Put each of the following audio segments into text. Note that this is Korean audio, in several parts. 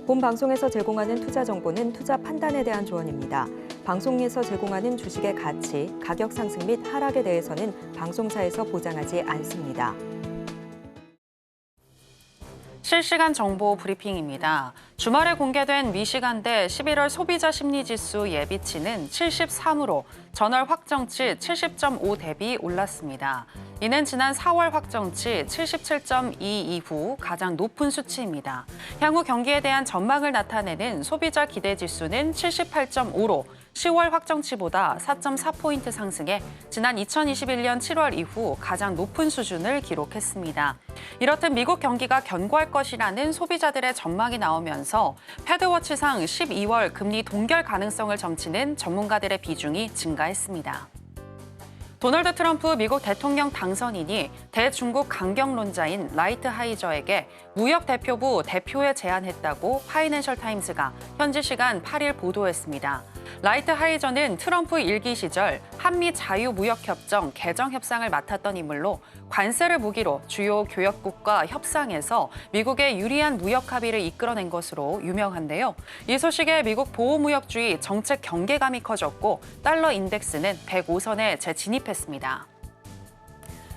본 방송에서 제공하는 투자 정보는 투자 판단에 대한 조언입니다. 방송에서 제공하는 주식의 가치, 가격 상승 및 하락에 대해서는 방송사에서 보장하지 않습니다. 실시간 정보 브리핑입니다. 주말에 공개된 미시간대 11월 소비자 심리지수 예비치는 73으로 전월 확정치 70.5 대비 올랐습니다. 이는 지난 4월 확정치 77.2 이후 가장 높은 수치입니다. 향후 경기에 대한 전망을 나타내는 소비자 기대지수는 78.5로 10월 확정치보다 4.4포인트 상승해 지난 2021년 7월 이후 가장 높은 수준을 기록했습니다. 이렇듯 미국 경기가 견고할 것이라는 소비자들의 전망이 나오면서 패드워치상 12월 금리 동결 가능성을 점치는 전문가들의 비중이 증가했습니다. 도널드 트럼프 미국 대통령 당선인이 대중국 강경론자인 라이트 하이저에게 무역 대표부 대표에 제안했다고 파이낸셜 타임스가 현지 시간 8일 보도했습니다. 라이트 하이저는 트럼프 일기 시절 한미 자유무역협정 개정 협상을 맡았던 인물로 관세를 무기로 주요 교역국과 협상에서 미국의 유리한 무역 합의를 이끌어낸 것으로 유명한데요. 이 소식에 미국 보호무역주의 정책 경계감이 커졌고 달러 인덱스는 105선에 재진입했습니다.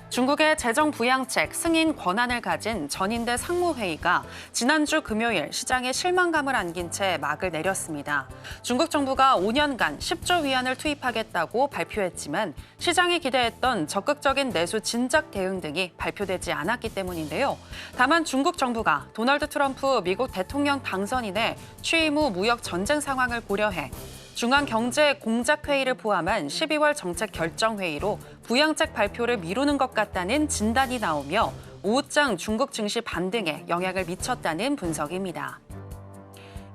중국의 재정 부양책 승인 권한을 가진 전인대 상무회의가 지난주 금요일 시장에 실망감을 안긴 채 막을 내렸습니다. 중국 정부가 5년간 10조 위안을 투입하겠다고 발표했지만 시장이 기대했던 적극적인 내수 진작 대응 등이 발표되지 않았기 때문인데요. 다만 중국 정부가 도널드 트럼프 미국 대통령 당선인의 취임 후 무역 전쟁 상황을 고려해 중앙경제공작회의를 포함한 12월 정책결정회의로 부양책 발표를 미루는 것 같다는 진단이 나오며 오후장 중국 증시 반등에 영향을 미쳤다는 분석입니다.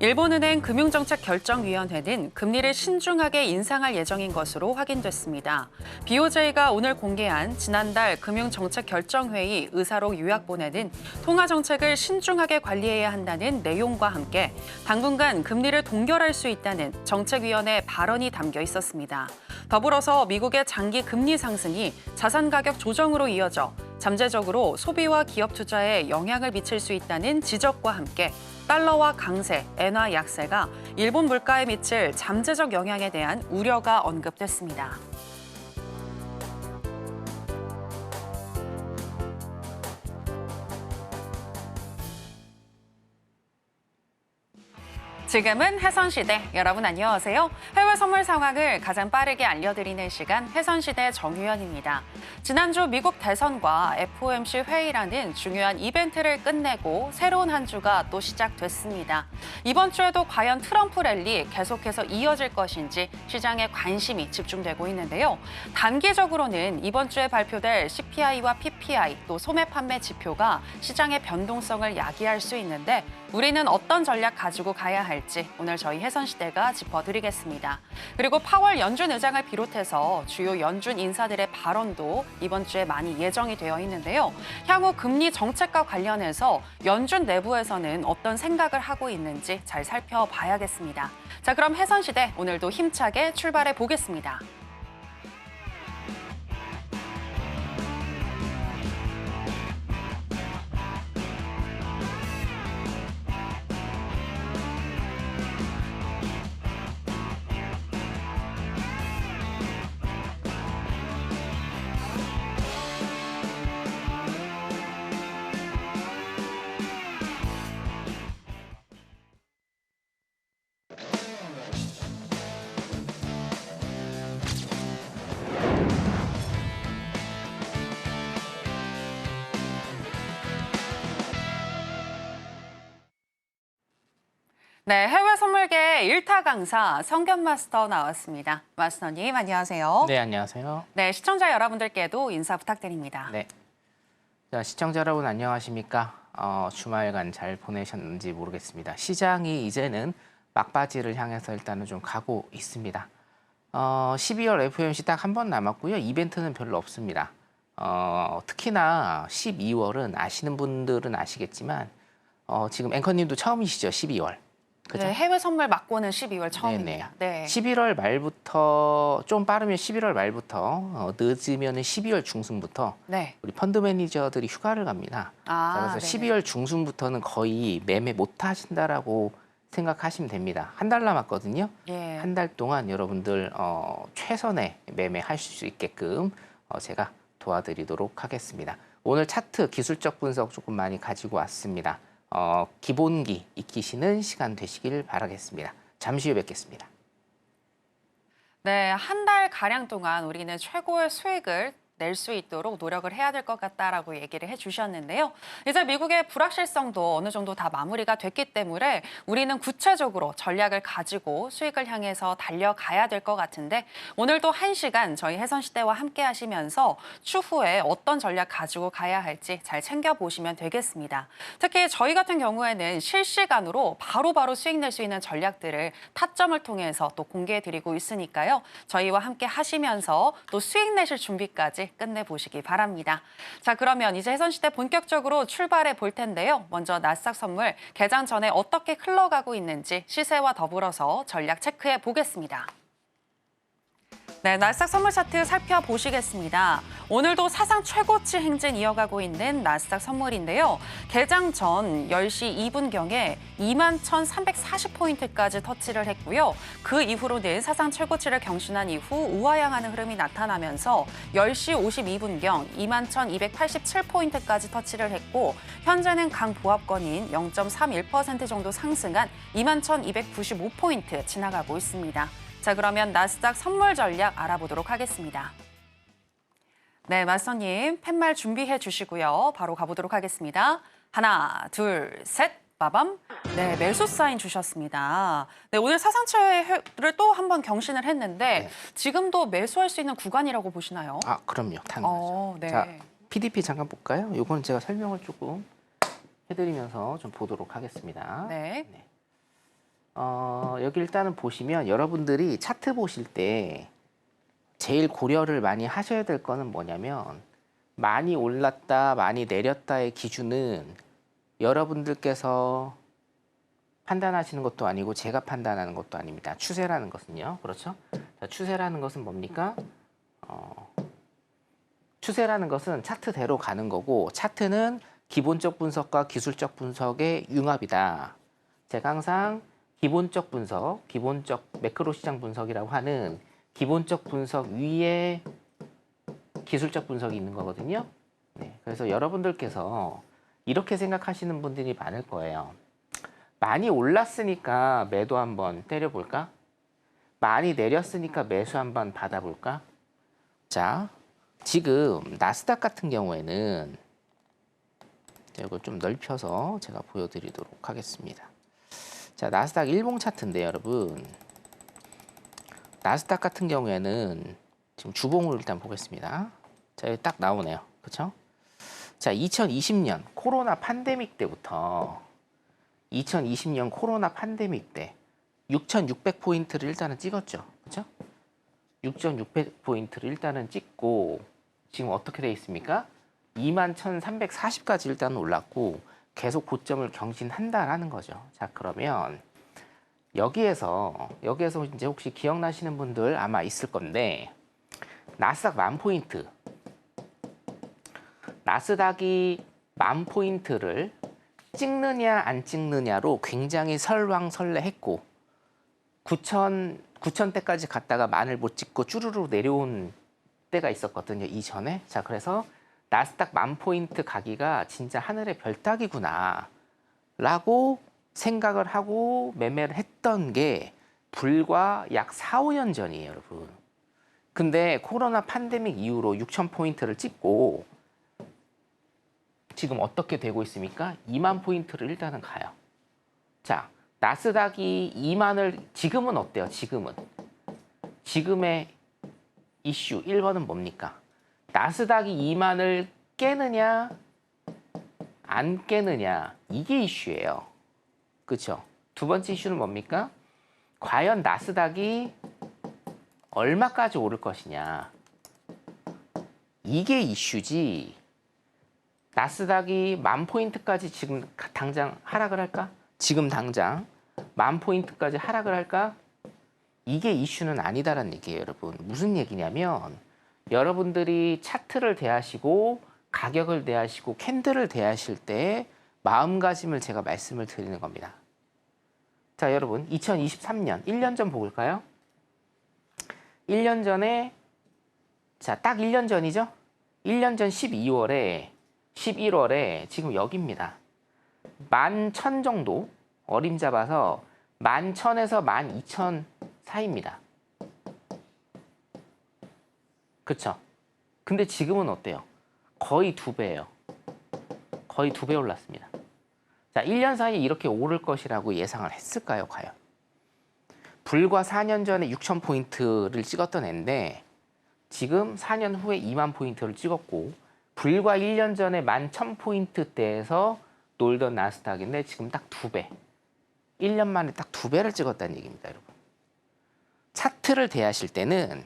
일본은행 금융정책결정위원회는 금리를 신중하게 인상할 예정인 것으로 확인됐습니다. BOJ가 오늘 공개한 지난달 금융정책결정회의 의사록 요약본에는 통화정책을 신중하게 관리해야 한다는 내용과 함께 당분간 금리를 동결할 수 있다는 정책위원회 발언이 담겨 있었습니다. 더불어서 미국의 장기 금리 상승이 자산 가격 조정으로 이어져 잠재적으로 소비와 기업 투자에 영향을 미칠 수 있다는 지적과 함께 달러와 강세, 엔화 약세가 일본 물가에 미칠 잠재적 영향에 대한 우려가 언급됐습니다. 지금은 해선시대. 여러분 안녕하세요. 해외 선물 상황을 가장 빠르게 알려드리는 시간 해선시대 정유현입니다. 지난주 미국 대선과 FOMC 회의라는 중요한 이벤트를 끝내고 새로운 한 주가 또 시작됐습니다. 이번 주에도 과연 트럼프 랠리 계속해서 이어질 것인지 시장에 관심이 집중되고 있는데요. 단기적으로는 이번 주에 발표될 CPI와 PPI 또 소매 판매 지표가 시장의 변동성을 야기할 수 있는데 우리는 어떤 전략 가지고 가야 할지 오늘 저희 해선시대가 짚어드리겠습니다. 그리고 파월 연준 의장을 비롯해서 주요 연준 인사들의 발언도 이번 주에 많이 예정이 되어 있는데요. 향후 금리 정책과 관련해서 연준 내부에서는 어떤 생각을 하고 있는지 잘 살펴봐야겠습니다. 자, 그럼 해선시대 오늘도 힘차게 출발해 보겠습니다. 네, 해외 선물계 1타 강사 성견 마스터 나왔습니다. 마스터님 안녕하세요. 네, 안녕하세요. 네, 시청자 여러분들께도 인사 부탁드립니다. 네. 자, 시청자 여러분 안녕하십니까? 주말간 잘 보내셨는지 모르겠습니다. 시장이 이제는 막바지를 향해서 일단은 좀 가고 있습니다. 12월 FOMC 딱 한 번 남았고요. 이벤트는 별로 없습니다. 특히나 12월은 아시는 분들은 아시겠지만 지금 앵커님도 처음이시죠, 12월. 그죠? 네, 해외 선물 맞고는 12월 처음입니다. 네. 11월 말부터 좀 빠르면 11월 말부터 늦으면 12월 중순부터 네. 우리 펀드 매니저들이 휴가를 갑니다. 자, 그래서 네네. 12월 중순부터는 거의 매매 못 하신다라고 생각하시면 됩니다. 한 달 남았거든요. 예. 한 달 동안 여러분들 최선의 매매하실 수 있게끔 제가 도와드리도록 하겠습니다. 오늘 차트 기술적 분석 조금 많이 가지고 왔습니다. 기본기 익히시는 시간 되시길 바라겠습니다. 잠시 후에 뵙겠습니다. 네, 한 달 가량 동안 우리는 최고의 수익을 낼 수 있도록 노력을 해야 될 것 같다라고 얘기를 해주셨는데요. 이제 미국의 불확실성도 어느 정도 다 마무리가 됐기 때문에 우리는 구체적으로 전략을 가지고 수익을 향해서 달려가야 될 것 같은데 오늘도 1시간 저희 해선시대와 함께 하시면서 추후에 어떤 전략 가지고 가야 할지 잘 챙겨보시면 되겠습니다. 특히 저희 같은 경우에는 실시간으로 바로바로 수익 낼 수 있는 전략들을 타점을 통해서 또 공개해드리고 있으니까요. 저희와 함께 하시면서 또 수익 내실 준비까지 끝내보시기 바랍니다. 자, 그러면 이제 해선시대 본격적으로 출발해 볼 텐데요. 먼저 나스닥 선물 개장 전에 어떻게 흘러가고 있는지 시세와 더불어서 전략 체크해 보겠습니다. 네, 나스닥 선물 차트 살펴보시겠습니다. 오늘도 사상 최고치 행진 이어가고 있는 나스닥 선물인데요. 개장 전 10시 2분경에 21,340포인트까지 터치를 했고요. 그 이후로는 사상 최고치를 경신한 이후 우하향하는 흐름이 나타나면서 10시 52분경 21,287포인트까지 터치를 했고 현재는 강보합권인 0.31% 정도 상승한 21,295포인트 지나가고 있습니다. 자, 그러면 나스닥 선물 전략 알아보도록 하겠습니다. 네, 마스터님 팻말 준비해 주시고요. 바로 가보도록 하겠습니다. 하나, 둘, 셋, 빠밤. 네, 매수 사인 주셨습니다. 네, 오늘 사상 최애를 또 한 번 경신을 했는데 네. 지금도 매수할 수 있는 구간이라고 보시나요? 아, 그럼요. 당연하죠. 네. 자, PDP 잠깐 볼까요? 이거는 제가 설명을 조금 해드리면서 좀 보도록 하겠습니다. 네. 여기 일단은 보시면 여러분들이 차트 보실 때 제일 고려를 많이 하셔야 될 거는 뭐냐면 많이 올랐다, 많이 내렸다의 기준은 여러분들께서 판단하시는 것도 아니고 제가 판단하는 것도 아닙니다. 추세라는 것은요. 그렇죠? 자, 추세라는 것은 뭡니까? 추세라는 것은 차트대로 가는 거고 차트는 기본적 분석과 기술적 분석의 융합이다. 제가 항상 기본적 분석, 기본적 매크로 시장 분석이라고 하는 기본적 분석 위에 기술적 분석이 있는 거거든요. 네, 그래서 여러분들께서 이렇게 생각하시는 분들이 많을 거예요. 많이 올랐으니까 매도 한번 때려볼까? 많이 내렸으니까 매수 한번 받아볼까? 자, 지금 나스닥 같은 경우에는 이걸 좀 넓혀서 제가 보여드리도록 하겠습니다. 자, 나스닥 일봉 차트인데 여러분 나스닥 같은 경우에는 지금 주봉을 일단 보겠습니다. 자, 여기 딱 나오네요. 그렇죠? 자, 2020년 코로나 팬데믹 때부터 2020년 코로나 팬데믹 때 6,600포인트를 일단은 찍었죠. 그렇죠? 6,600포인트를 일단은 찍고 지금 어떻게 돼 있습니까? 21,340까지 일단 올랐고 계속 고점을 경신한다라는 거죠. 자, 그러면 여기에서 이제 혹시 기억나시는 분들 아마 있을 건데 나스닥 10,000포인트 나스닥이 10,000포인트를 찍느냐 안 찍느냐로 굉장히 설왕설래했고 9,000대까지 갔다가 만을 못 찍고 쭈루루 내려온 때가 있었거든요. 이전에. 자, 그래서 나스닥 10,000포인트 가기가 진짜 하늘의 별 따기구나 라고 생각을 하고 매매를 했던 게 불과 약 4, 5년 전이에요, 여러분. 근데 코로나 팬데믹 이후로 6,000포인트를 찍고 지금 어떻게 되고 있습니까? 20,000포인트를 일단은 가요. 자, 나스닥이 2만을 지금은 어때요? 지금의 이슈 1번은 뭡니까? 나스닥이 2만을 깨느냐 안 깨느냐 이게 이슈예요. 그렇죠? 두 번째 이슈는 뭡니까? 과연 나스닥이 얼마까지 오를 것이냐 이게 이슈지. 나스닥이 10,000포인트까지 지금 당장 하락을 할까? 지금 당장 10,000포인트까지 하락을 할까? 이게 이슈는 아니다라는 얘기예요, 여러분. 무슨 얘기냐면 여러분들이 차트를 대하시고 가격을 대하시고 캔들을 대하실 때 마음가짐을 제가 말씀을 드리는 겁니다. 자, 여러분 2023년 1년 전 볼까요? 1년 전에 자, 딱 1년 전이죠? 1년 전 12월에 11월에 지금 여기입니다. 11,000 정도 어림잡아서 11,000에서 12,000 사이입니다. 그쵸? 근데 지금은 어때요? 거의 2배예요. 거의 2배 올랐습니다. 자, 1년 사이에 이렇게 오를 것이라고 예상을 했을까요, 과연? 불과 4년 전에 6,000포인트를 찍었던 애인데 지금 4년 후에 2만 포인트를 찍었고 불과 1년 전에 11,000포인트대에서 놀던 나스닥인데 지금 딱 2배. 1년 만에 딱 2배를 찍었다는 얘기입니다, 여러분. 차트를 대하실 때는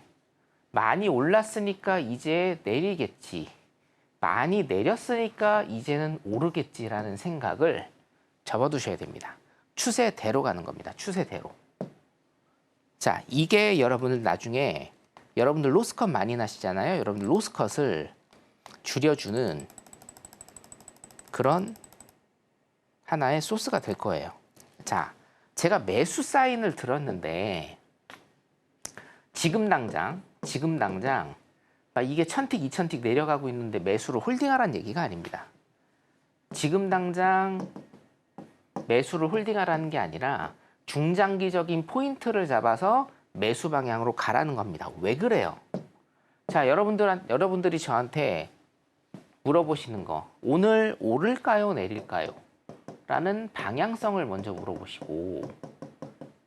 많이 올랐으니까 이제 내리겠지. 많이 내렸으니까 이제는 오르겠지라는 생각을 접어두셔야 됩니다. 추세대로 가는 겁니다. 추세대로. 자, 이게 여러분을 나중에 여러분들 로스컷 많이 나시잖아요. 여러분들 로스컷을 줄여주는 그런 하나의 소스가 될 거예요. 자, 제가 매수 사인을 들었는데 지금 당장 이게 1,000틱, 2,000틱 내려가고 있는데 매수를 홀딩하라는 얘기가 아닙니다. 지금 당장 매수를 홀딩하라는 게 아니라 중장기적인 포인트를 잡아서 매수 방향으로 가라는 겁니다. 왜 그래요? 자, 여러분들이 저한테 물어보시는 거, 오늘 오를까요, 내릴까요? 라는 방향성을 먼저 물어보시고,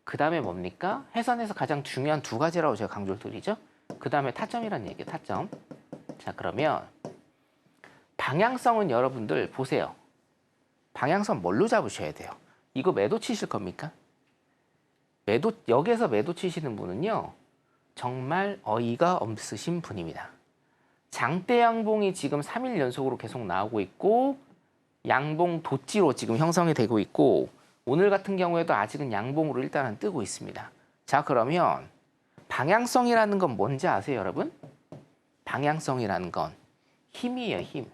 그 다음에 뭡니까? 해선에서 가장 중요한 2가지라고 제가 강조를 드리죠. 그 다음에 타점이라는 얘기예요, 타점. 자, 그러면 방향성은 여러분들 보세요. 방향성 뭘로 잡으셔야 돼요? 이거 매도 치실 겁니까? 여기에서 매도 치시는 분은요, 정말 어이가 없으신 분입니다. 장대 양봉이 지금 3일 연속으로 계속 나오고 있고, 양봉 도지로 지금 형성이 되고 있고, 오늘 같은 경우에도 아직은 양봉으로 일단은 뜨고 있습니다. 자, 그러면 방향성이라는 건 뭔지 아세요, 여러분? 방향성이라는 건 힘이에요, 힘.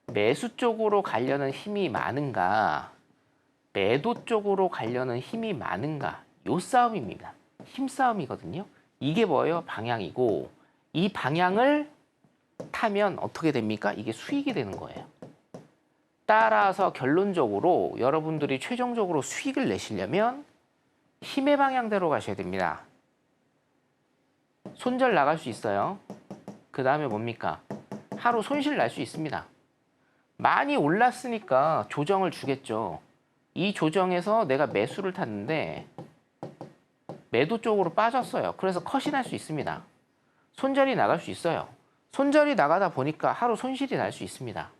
매수 쪽으로 가려는 힘이 많은가, 매도 쪽으로 가려는 힘이 많은가, 요 싸움입니다. 힘 싸움이거든요. 이게 뭐예요? 방향이고, 이 방향을 타면 어떻게 됩니까? 이게 수익이 되는 거예요. 따라서 결론적으로 여러분들이 최종적으로 수익을 내시려면 힘의 방향대로 가셔야 됩니다. 손절 나갈 수 있어요. 그 다음에 뭡니까? 하루 손실 날 수 있습니다. 많이 올랐으니까 조정을 주겠죠. 이 조정에서 내가 매수를 탔는데 매도 쪽으로 빠졌어요. 그래서 컷이 날 수 있습니다. 손절이 나갈 수 있어요. 손절이 나가다 보니까 하루 손실이 날 수 있습니다.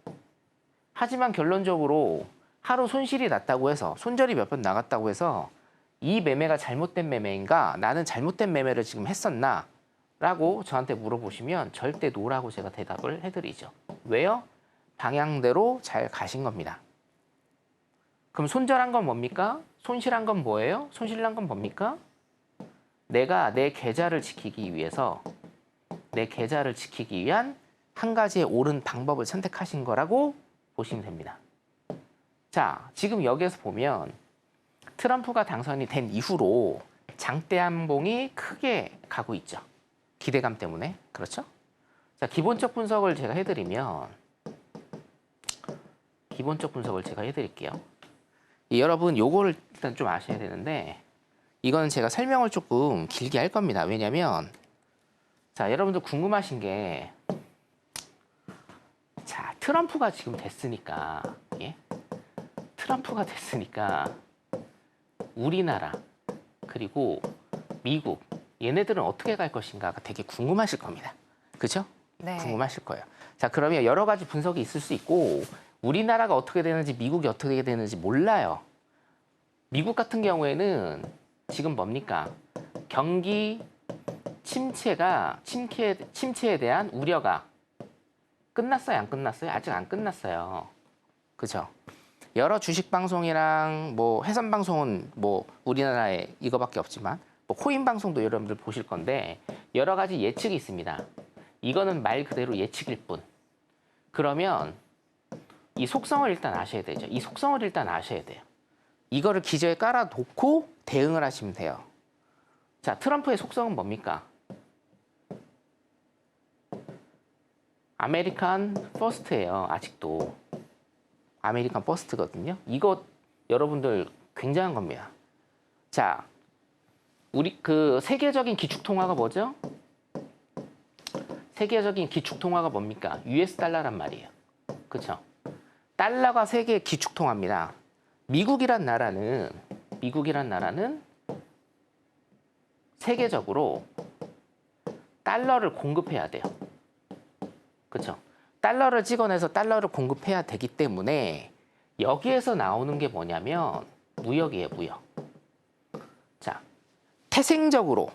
하지만 결론적으로 하루 손실이 났다고 해서, 손절이 몇 번 나갔다고 해서 이 매매가 잘못된 매매인가, 나는 잘못된 매매를 지금 했었나? 라고 저한테 물어보시면 절대 노라고 제가 대답을 해드리죠. 왜요? 방향대로 잘 가신 겁니다. 그럼 손절한 건 뭡니까? 손실한 건 뭐예요? 손실난 건 뭡니까? 내가 내 계좌를 지키기 위해서, 내 계좌를 지키기 위한 한 가지의 옳은 방법을 선택하신 거라고 보시면 됩니다. 자, 지금 여기에서 보면 트럼프가 당선이 된 이후로 장대 양봉이 크게 가고 있죠. 기대감 때문에. 그렇죠? 자, 기본적 분석을 제가 해드릴게요. 여러분 요거를 일단 좀 아셔야 되는데, 이거는 제가 설명을 조금 길게 할 겁니다. 왜냐면 자, 여러분들 궁금하신 게, 자, 트럼프가 지금 됐으니까, 예? 트럼프가 됐으니까 우리나라 그리고 미국, 얘네들은 어떻게 갈 것인가가 되게 궁금하실 겁니다. 그죠? 네. 궁금하실 거예요. 자, 그러면 여러 가지 분석이 있을 수 있고, 우리나라가 어떻게 되는지 미국이 어떻게 되는지 몰라요. 미국 같은 경우에는 지금 뭡니까? 경기 침체에 대한 우려가 끝났어요, 안 끝났어요? 아직 안 끝났어요. 그죠? 여러 주식 방송이랑 뭐 회선 방송은 뭐 우리나라에 이거밖에 없지만, 뭐 코인 방송도 여러분들 보실 건데 여러 가지 예측이 있습니다. 이거는 말 그대로 예측일 뿐. 그러면 이 속성을 일단 아셔야 되죠. 이 속성을 일단 아셔야 돼요. 이거를 기저에 깔아놓고 대응을 하시면 돼요. 자, 트럼프의 속성은 뭡니까? 아메리칸 퍼스트예요. 아직도. 아메리칸 퍼스트거든요. 이거 여러분들 굉장한 겁니다. 자, 우리 그 세계적인 기축 통화가 뭐죠? 세계적인 기축 통화가 뭡니까? US 달러란 말이에요. 그렇죠? 달러가 세계의 기축 통화입니다. 미국이란 나라는 세계적으로 달러를 공급해야 돼요. 그렇죠? 달러를 찍어내서 달러를 공급해야 되기 때문에 여기에서 나오는 게 뭐냐면 무역이에요, 무역. 자, 태생적으로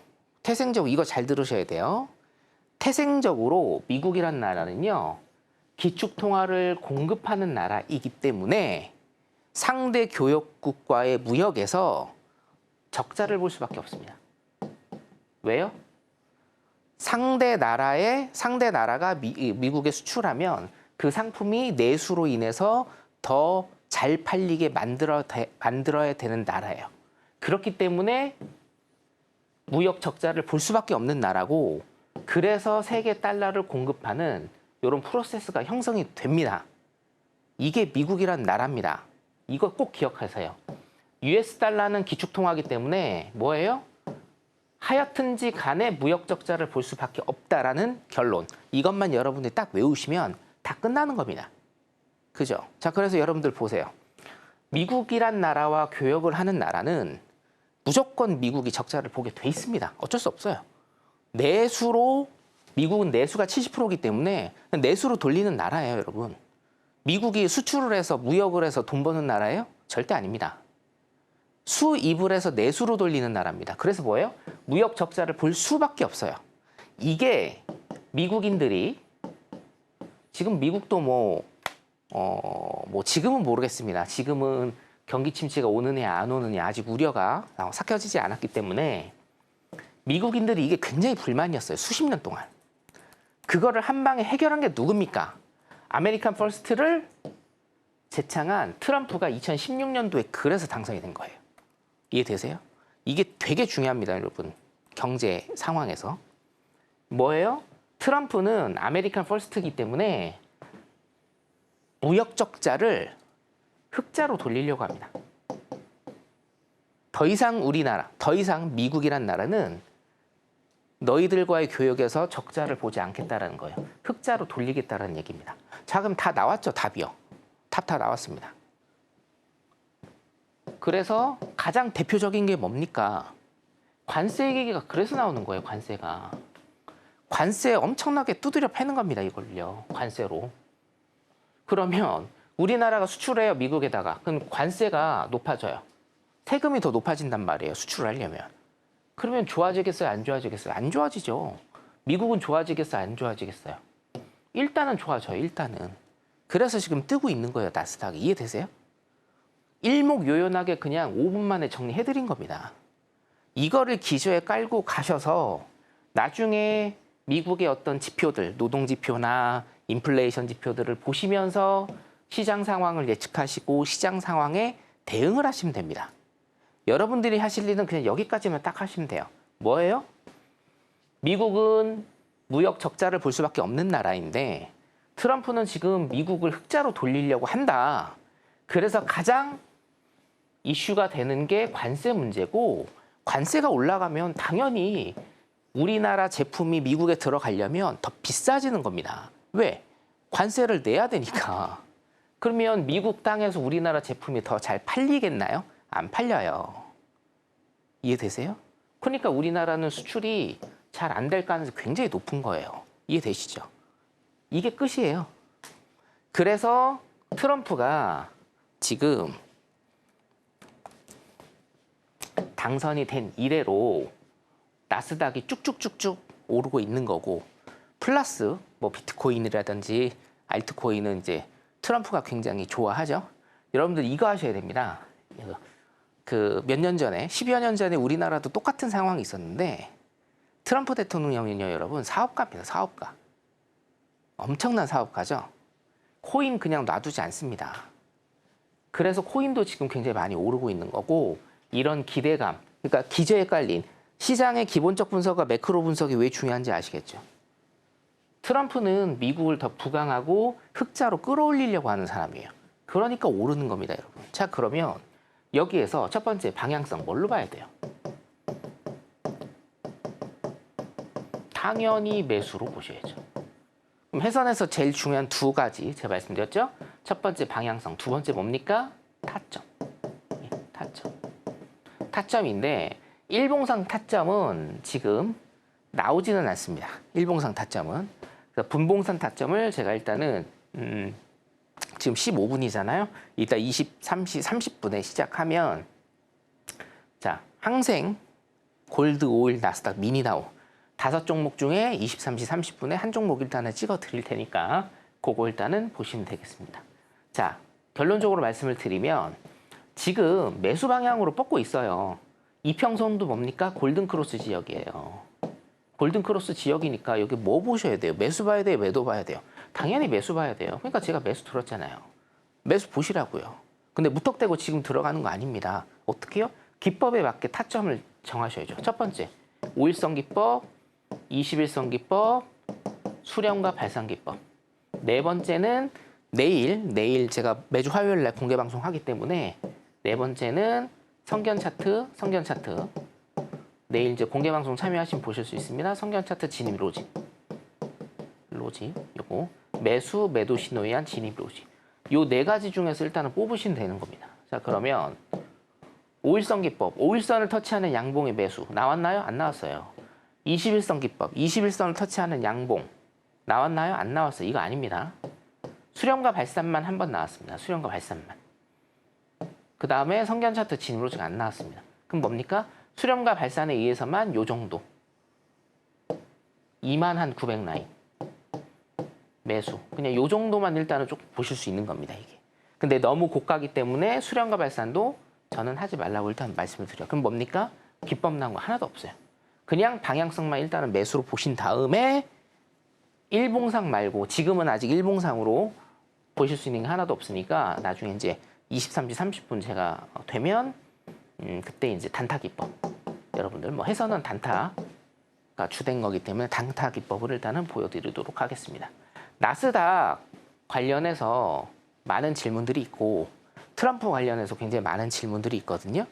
이거 잘 들으셔야 돼요. 태생적으로 미국이란 나라는요, 기축 통화를 공급하는 나라이기 때문에 상대 교역국과의 무역에서 적자를 볼 수밖에 없습니다. 왜요? 상대 나라가 미국에 수출하면 그 상품이 내수로 인해서 더 잘 팔리게 만들어야 되는 나라예요. 그렇기 때문에 무역 적자를 볼 수밖에 없는 나라고, 그래서 세계 달러를 공급하는 이런 프로세스가 형성이 됩니다. 이게 미국이란 나라입니다. 이거 꼭 기억하세요. US 달러는 기축 통화이기 때문에 뭐예요? 하여튼지 간에 무역 적자를 볼 수밖에 없다라는 결론. 이것만 여러분들이 딱 외우시면 다 끝나는 겁니다. 그죠? 자, 그래서 여러분들 보세요. 미국이란 나라와 교역을 하는 나라는 무조건 미국이 적자를 보게 돼 있습니다. 어쩔 수 없어요. 미국은 내수가 70%이기 때문에 내수로 돌리는 나라예요, 여러분. 미국이 수출을 해서 무역을 해서 돈 버는 나라예요? 절대 아닙니다. 수입을 해서 내수로 돌리는 나라입니다. 그래서 뭐예요? 무역 적자를 볼 수밖에 없어요. 이게 미국인들이 지금 미국도 지금은 모르겠습니다. 지금은 경기 침체가 오느냐 안 오느냐 아직 우려가 삭혀지지 않았기 때문에 미국인들이 이게 굉장히 불만이었어요. 수십 년 동안. 그거를 한 방에 해결한 게 누굽니까? 아메리칸 퍼스트를 제창한 트럼프가 2016년도에 그래서 당선이 된 거예요. 이해되세요? 이게 되게 중요합니다, 여러분. 경제 상황에서. 뭐예요? 트럼프는 아메리칸 퍼스트이기 때문에 무역 적자를 흑자로 돌리려고 합니다. 더 이상 미국이란 나라는 너희들과의 교역에서 적자를 보지 않겠다라는 거예요. 흑자로 돌리겠다라는 얘기입니다. 자, 그럼 다 나왔죠, 답이요. 답 다 나왔습니다. 그래서 가장 대표적인 게 뭡니까? 관세 얘기가 그래서 나오는 거예요, 관세가. 관세 엄청나게 두드려 패는 겁니다, 이걸요. 관세로. 그러면 우리나라가 수출해요, 미국에다가. 그럼 관세가 높아져요. 세금이 더 높아진단 말이에요, 수출을 하려면. 그러면 좋아지겠어요, 안 좋아지겠어요? 안 좋아지죠. 미국은 좋아지겠어요, 안 좋아지겠어요? 일단은 좋아져요, 일단은. 그래서 지금 뜨고 있는 거예요, 나스닥이. 이해되세요? 일목요연하게 그냥 5분 만에 정리해드린 겁니다. 이거를 기저에 깔고 가셔서 나중에 미국의 어떤 지표들, 노동지표나 인플레이션 지표들을 보시면서 시장 상황을 예측하시고 시장 상황에 대응을 하시면 됩니다. 여러분들이 하실 일은 그냥 여기까지만 딱 하시면 돼요. 뭐예요? 미국은 무역 적자를 볼 수밖에 없는 나라인데 트럼프는 지금 미국을 흑자로 돌리려고 한다. 그래서 가장 이슈가 되는 게 관세 문제고, 관세가 올라가면 당연히 우리나라 제품이 미국에 들어가려면 더 비싸지는 겁니다. 왜? 관세를 내야 되니까. 그러면 미국 땅에서 우리나라 제품이 더 잘 팔리겠나요? 안 팔려요. 이해되세요? 그러니까 우리나라는 수출이 잘 안 될 가능성이 굉장히 높은 거예요. 이해되시죠? 이게 끝이에요. 그래서 트럼프가 지금 당선이 된 이래로 나스닥이 쭉쭉쭉쭉 오르고 있는 거고, 플러스 뭐 비트코인이라든지 알트코인은 이제 트럼프가 굉장히 좋아하죠. 여러분들 이거 하셔야 됩니다. 그 몇 년 전에, 10여 년 전에 우리나라도 똑같은 상황이 있었는데 트럼프 대통령은요, 여러분 사업가입니다. 사업가. 엄청난 사업가죠. 코인 그냥 놔두지 않습니다. 그래서 코인도 지금 굉장히 많이 오르고 있는 거고 이런 기대감, 그러니까 기저에 깔린 시장의 기본적 분석과 매크로 분석이 왜 중요한지 아시겠죠? 트럼프는 미국을 더 부강하고 흑자로 끌어올리려고 하는 사람이에요. 그러니까 오르는 겁니다, 여러분. 자, 그러면 여기에서 첫 번째 방향성 뭘로 봐야 돼요? 당연히 매수로 보셔야죠. 그럼 해선에서 제일 중요한 두 가지 제가 말씀드렸죠? 첫 번째 방향성, 두 번째 뭡니까? 타점. 타점. 타점인데 일봉상 타점은 지금 나오지는 않습니다. 일봉상 타점은. 그래서 분봉상 타점을 제가 일단은 지금 15분이잖아요. 이따 30분에 시작하면 자, 항생, 골드, 오일, 나스닥, 미니다우 5종목 중에 23시 30분에 한 종목 일단은 찍어 드릴 테니까 그거 일단은 보시면 되겠습니다. 자, 결론적으로 말씀을 드리면 지금 매수 방향으로 뻗고 있어요. 이평선도 뭡니까? 골든크로스 지역이에요. 골든크로스 지역이니까 여기 뭐 보셔야 돼요? 매수 봐야 돼요? 매도 봐야 돼요? 당연히 매수 봐야 돼요. 그러니까 제가 매수 들었잖아요. 매수 보시라고요. 근데 무턱대고 지금 들어가는 거 아닙니다. 어떻게요? 기법에 맞게 타점을 정하셔야죠. 첫 번째, 5일선 기법, 21선 기법, 수렴과 발산 기법. 네 번째는 내일 제가 매주 화요일 날 공개 방송하기 때문에 네 번째는 성견 차트. 내일 이제 공개 방송 참여하시면 보실 수 있습니다. 성견 차트 진입 로직. 요거 매수 매도 신호에 의한 진입 로직. 요 네 가지 중에서 일단은 뽑으시면 되는 겁니다. 자, 그러면 5일선 기법, 5일선을 터치하는 양봉의 매수 나왔나요? 안 나왔어요. 21선 기법, 21선을 터치하는 양봉 나왔나요? 안 나왔어요. 이거 아닙니다. 수렴과 발산만 한 번 나왔습니다. 수렴과 발산만. 그 다음에 성견 차트 진입 로직 안 나왔습니다. 그럼 뭡니까? 수렴과 발산에 의해서만 요 정도 2만900 라인 매수 그냥 요 정도만 일단은 좀 보실 수 있는 겁니다. 이게 근데 너무 고가기 때문에 수렴과 발산도 저는 하지 말라고 일단 말씀을 드려요. 그럼 뭡니까? 기법 나온 거 하나도 없어요. 그냥 방향성만 일단은 매수로 보신 다음에 일봉상 말고 지금은 아직 일봉상으로 보실 수 있는 게 하나도 없으니까 나중에 이제 23시 30분 제가 되면 그때 이제 단타 기법 여러분들 뭐 해서는 단타가 주된 거기 때문에 단타 기법을 일단은 보여드리도록 하겠습니다. 나스닥 관련해서 많은 질문들이 있고 트럼프 관련해서 굉장히 많은 질문들이 있거든요.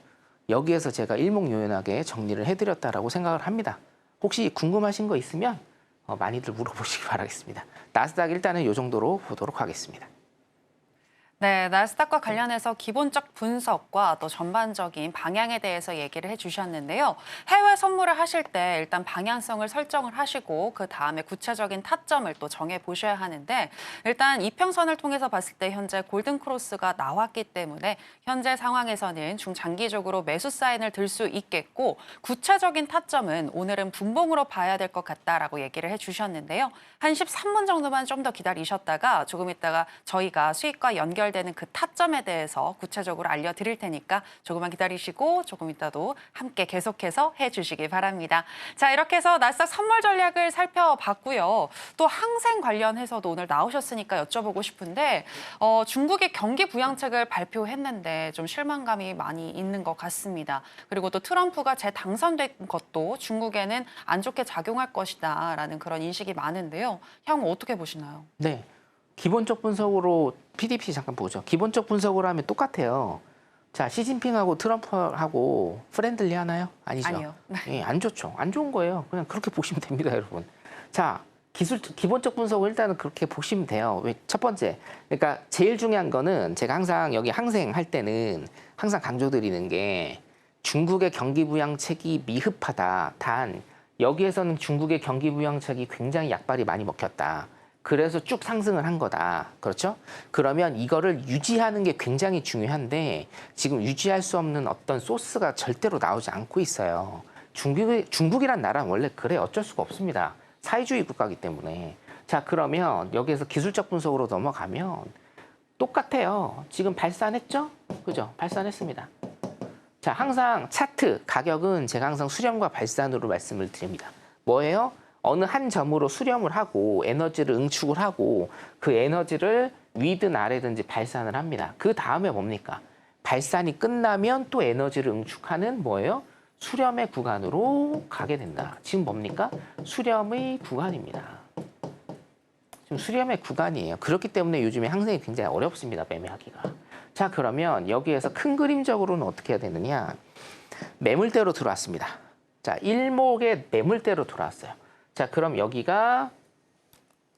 여기에서 제가 일목요연하게 정리를 해드렸다라고 생각을 합니다. 혹시 궁금하신 거 있으면 많이들 물어보시기 바라겠습니다. 나스닥 일단은 이 정도로 보도록 하겠습니다. 네, 나스닥과 관련해서 기본적 분석과 또 전반적인 방향에 대해서 얘기를 해주셨는데요. 해외 선물을 하실 때 일단 방향성을 설정을 하시고 그 다음에 구체적인 타점을 또 정해 보셔야 하는데 일단 이평선을 통해서 봤을 때 현재 골든크로스가 나왔기 때문에 현재 상황에서는 중장기적으로 매수 사인을 들 수 있겠고 구체적인 타점은 오늘은 분봉으로 봐야 될 것 같다라고 얘기를 해주셨는데요. 한 13분 정도만 좀 더 기다리셨다가 조금 있다가 저희가 수익과 연결되는 그 타점에 대해서 구체적으로 알려드릴 테니까 조금만 기다리시고 조금 이따도 함께 계속해서 해주시기 바랍니다. 자, 이렇게 해서 나스닥 선물 전략을 살펴봤고요. 또 항생 관련해서도 오늘 나오셨으니까 여쭤보고 싶은데 중국이 경기 부양책을 발표했는데 좀 실망감이 많이 있는 것 같습니다. 그리고 또 트럼프가 재당선된 것도 중국에는 안 좋게 작용할 것이다라는 그런 인식이 많은데요. 향후 어떻게 보시나요? 네. 기본적 분석으로 PDP 잠깐 보죠. 기본적 분석으로 하면 똑같아요. 자, 시진핑하고 트럼프하고 프렌들리 하나요? 아니죠. 아니요. 예, 안 좋죠. 안 좋은 거예요. 그냥 그렇게 보시면 됩니다, 여러분. 자, 기본적 분석을 일단은 그렇게 보시면 돼요. 왜? 첫 번째, 그러니까 제일 중요한 거는 제가 항상 여기 항생 할 때는 항상 강조드리는 게 중국의 경기 부양책이 미흡하다. 단 여기에서는 중국의 경기 부양책이 굉장히 약발이 많이 먹혔다. 그래서 쭉 상승을 한 거다. 그렇죠? 그러면 이거를 유지하는 게 굉장히 중요한데 지금 유지할 수 없는 어떤 소스가 절대로 나오지 않고 있어요. 중국이란 나라는 원래 그래 어쩔 수가 없습니다. 사회주의 국가이기 때문에. 자, 그러면 여기에서 기술적 분석으로 넘어가면 똑같아요. 지금 발산했죠? 그죠? 발산했습니다. 자, 항상 차트 가격은 제가 항상 수렴과 발산으로 말씀을 드립니다. 뭐예요? 어느 한 점으로 수렴을 하고 에너지를 응축을 하고 그 에너지를 위든 아래든지 발산을 합니다. 그 다음에 뭡니까? 발산이 끝나면 또 에너지를 응축하는 뭐예요? 수렴의 구간으로 가게 된다. 지금 뭡니까? 수렴의 구간입니다. 지금 수렴의 구간이에요. 그렇기 때문에 요즘에 항생이 굉장히 어렵습니다. 매매하기가. 자, 그러면 여기에서 큰 그림적으로는 어떻게 해야 되느냐? 매물대로 들어왔습니다. 자, 일목의 매물대로 들어왔어요. 자, 그럼 여기가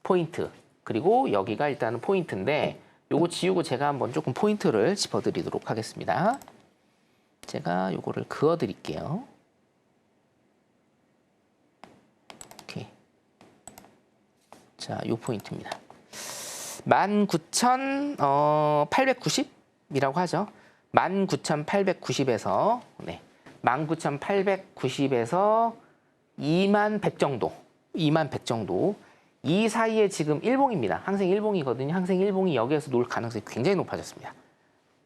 포인트. 그리고 여기가 일단은 포인트인데 요거 지우고 제가 한번 조금 포인트를 짚어드리도록 하겠습니다. 제가 요거를 그어드릴게요. 오케이. 자, 요 포인트입니다. 19,890이라고 하죠. 19,890에서 19,890에서 2100 정도. 2100 정도. 이 사이에 지금 일봉입니다. 항생 일봉이거든요. 항생 일봉이 여기에서 놓을 가능성이 굉장히 높아졌습니다.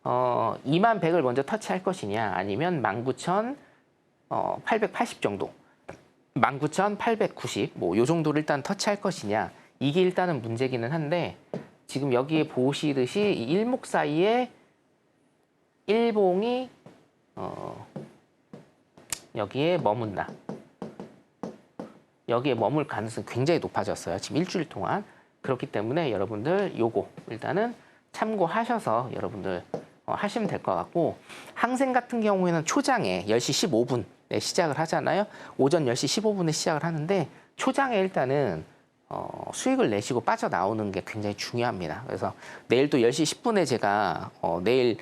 2100을 먼저 터치할 것이냐 아니면 19,880 정도. 19,890 뭐 요 정도를 일단 터치할 것이냐. 이게 일단은 문제기는 한데 지금 여기에 보시듯이 이 일목 사이에 일봉이 여기에 머문다. 여기에 머물 가능성이 굉장히 높아졌어요. 지금 일주일 동안. 그렇기 때문에 여러분들 요거 일단은 참고하셔서 여러분들 하시면 될 것 같고 항생 같은 경우에는 초장에 10시 15분에 시작을 하잖아요. 오전 10시 15분에 시작을 하는데 초장에 일단은 수익을 내시고 빠져나오는 게 굉장히 중요합니다. 그래서 내일 또 10시 10분에 제가 내일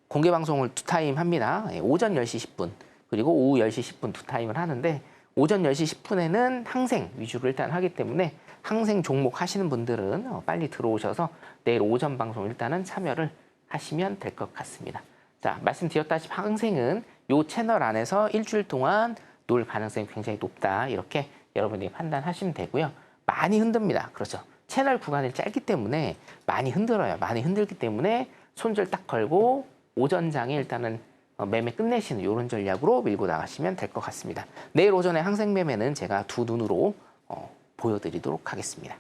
공개방송을 2타임 합니다. 오전 10시 10분 그리고 오후 10시 10분 2타임을 하는데 오전 10시 10분에는 항생 위주로 일단 하기 때문에 항생 종목 하시는 분들은 빨리 들어오셔서 내일 오전 방송 일단은 참여를 하시면 될 것 같습니다. 자, 말씀드렸다시피 항생은 이 채널 안에서 일주일 동안 놀 가능성이 굉장히 높다. 이렇게 여러분들이 판단하시면 되고요. 많이 흔듭니다. 그렇죠. 채널 구간이 짧기 때문에 많이 흔들어요. 많이 흔들기 때문에 손절 딱 걸고 오전장에 일단은 매매 끝내시는 이런 전략으로 밀고 나가시면 될 것 같습니다. 내일 오전에 항생 매매는 제가 두 눈으로 보여드리도록 하겠습니다.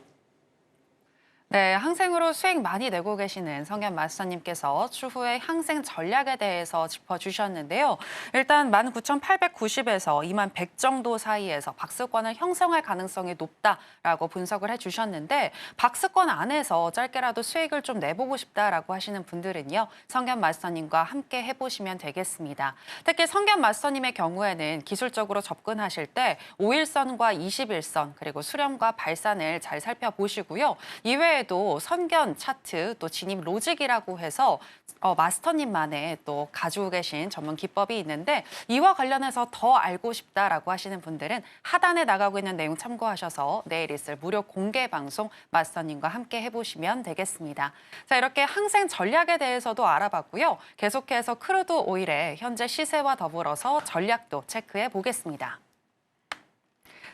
네, 항생으로 수익 많이 내고 계시는 성현 마스터님께서 추후에 항생 전략에 대해서 짚어주셨는데요. 일단 19,890에서 2100 정도 사이에서 박스권을 형성할 가능성이 높다라고 분석을 해주셨는데 박스권 안에서 짧게라도 수익을 좀 내보고 싶다라고 하시는 분들은요. 성현 마스터님과 함께 해보시면 되겠습니다. 특히 성현 마스터님의 경우에는 기술적으로 접근하실 때 5일선과 21선 그리고 수렴과 발산을 잘 살펴보시고요. 이외에 또 선견 차트 또 진입 로직이라고 해서 마스터님만의 또 가지고 계신 전문 기법이 있는데 이와 관련해서 더 알고 싶다라고 하시는 분들은 하단에 나가고 있는 내용 참고하셔서 내일 있을 무료 공개 방송 마스터님과 함께 해보시면 되겠습니다. 자, 이렇게 항생 전략에 대해서도 알아봤고요. 계속해서 크루드 오일의 현재 시세와 더불어서 전략도 체크해 보겠습니다.